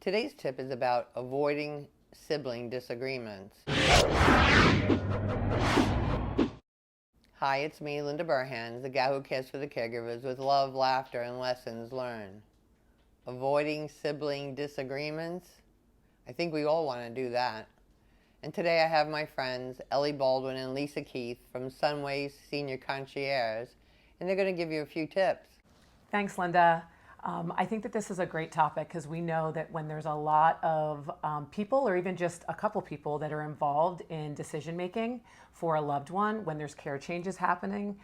Today's tip is about avoiding sibling disagreements. Hi, it's me, Linda Burhans, the gal who cares for the caregivers with love, laughter, and lessons learned. Avoiding sibling disagreements? I think we all want to do that. And today I have my friends Ellie Baldwin and Lisa Keith from Sunway's Senior Concierge, and they're going to give you a few tips. Thanks, Linda. I think that this is a great topic because we know that when there's a lot of people or even just a couple people that are involved in decision making for a loved one, when there's care changes happening,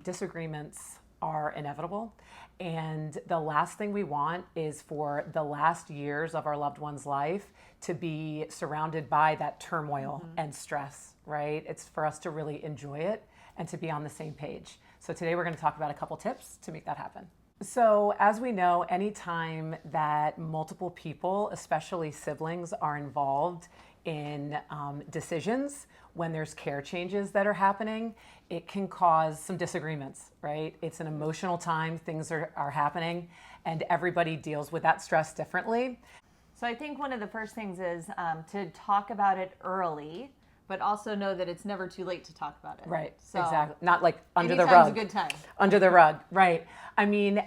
disagreements are inevitable. And the last thing we want is for the last years of our loved one's life to be surrounded by that turmoil and stress, right? It's for us to really enjoy it and to be on the same page. So today we're going to talk about a couple tips to make that happen. So as we know, anytime that multiple people, especially siblings, are involved in decisions, when there's care changes that are happening, it can cause some disagreements, right? It's an emotional time, things are happening, and everybody deals with that stress differently. So I think one of the first things is to talk about it early, but also know that it's never too late to talk about it. Right, So exactly. Not like under the anytime's rug. a good time. Under the rug, right. I mean,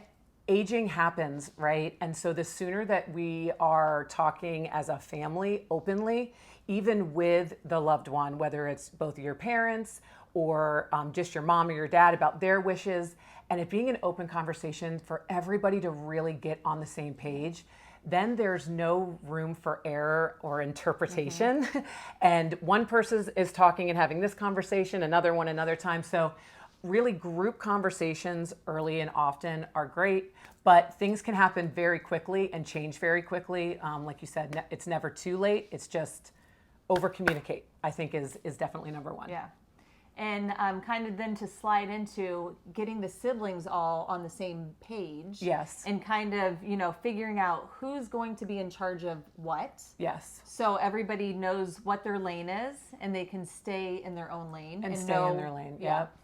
aging happens, right? And so the sooner that we are talking as a family openly, even with the loved one, whether it's both your parents or just your mom or your dad about their wishes, and it being an open conversation for everybody to really get on the same page, then there's no room for error or interpretation. And one person is talking and having this conversation, another one another time. So really group conversations early and often are great, but things can happen very quickly and change very quickly. Like you said, it's never too late. It's just over communicate, I think is definitely number one. Yeah. And kind of then to slide into getting the siblings all on the same page. Yes. And kind of, figuring out who's going to be in charge of what. Yes. So everybody knows what their lane is and they can stay in their own lane. And stay in their lane. Yeah. Yep.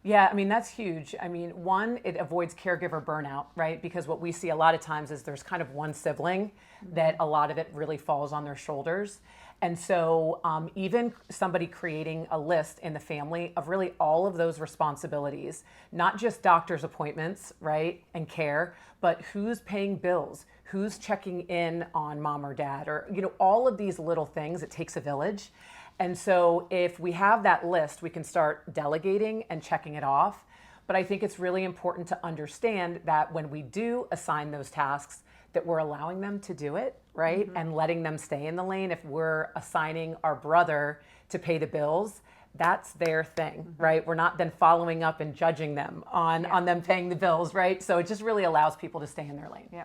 Yeah, I mean, that's huge. I mean, one, it avoids caregiver burnout, right? Because what we see a lot of times is there's kind of one sibling that a lot of it really falls on their shoulders. And so even somebody creating a list in the family of really all of those responsibilities, not just doctor's appointments, right, and care, but who's paying bills, who's checking in on mom or dad, or, all of these little things, it takes a village. And so if we have that list, we can start delegating and checking it off. But I think it's really important to understand that when we do assign those tasks, that we're allowing them to do it, right? And letting them stay in the lane. If we're assigning our brother to pay the bills, that's their thing, right? We're not then following up and judging them on them paying the bills, right? So it just really allows people to stay in their lane. Yeah.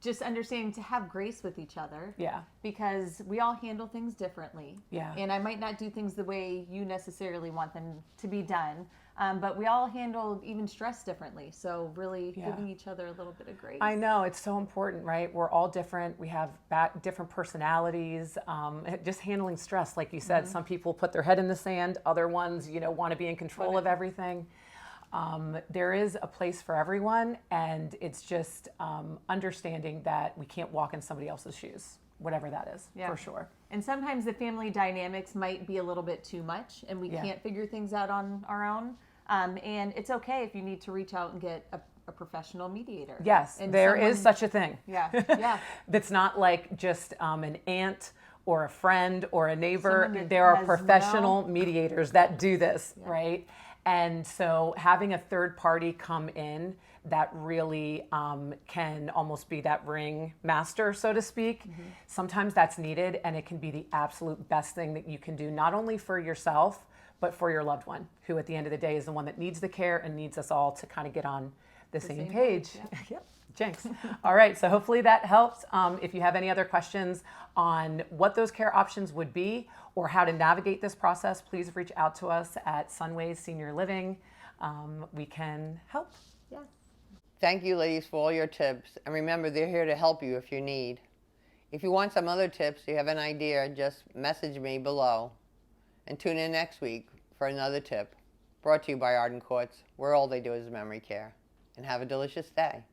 Just understanding to have grace with each other. Yeah. Because we all handle things differently. Yeah. And I might not do things the way you necessarily want them to be done. But we all handle even stress differently. So really giving each other a little bit of grace. I know, it's so important, right? We're all different. We have different personalities. Just handling stress, like you said, some people put their head in the sand. Other ones, want to be in control of everything. There is a place for everyone, and it's just understanding that we can't walk in somebody else's shoes, whatever that is, for sure. And sometimes the family dynamics might be a little bit too much, and we can't figure things out on our own. And it's okay if you need to reach out and get a professional mediator. Yes, and there is such a thing. Yeah, yeah. That's not like just an aunt or a friend or a neighbor. There are has professional mediators that do this, right? And so having a third party come in that really can almost be that ring master, so to speak, sometimes that's needed, and it can be the absolute best thing that you can do, not only for yourself, but for your loved one, who at the end of the day is the one that needs the care and needs us all to kind of get on the same page. Yep. Jinx. All right, so hopefully that helps. If you have any other questions on what those care options would be or how to navigate this process, please reach out to us at Sunways Senior Living. We can help. Yeah. Thank you, ladies, for all your tips. And remember, they're here to help you if you need. If you want some other tips, you have an idea, just message me below. And tune in next week for another tip brought to you by Arden Courts, where all they do is memory care. And have a delicious day.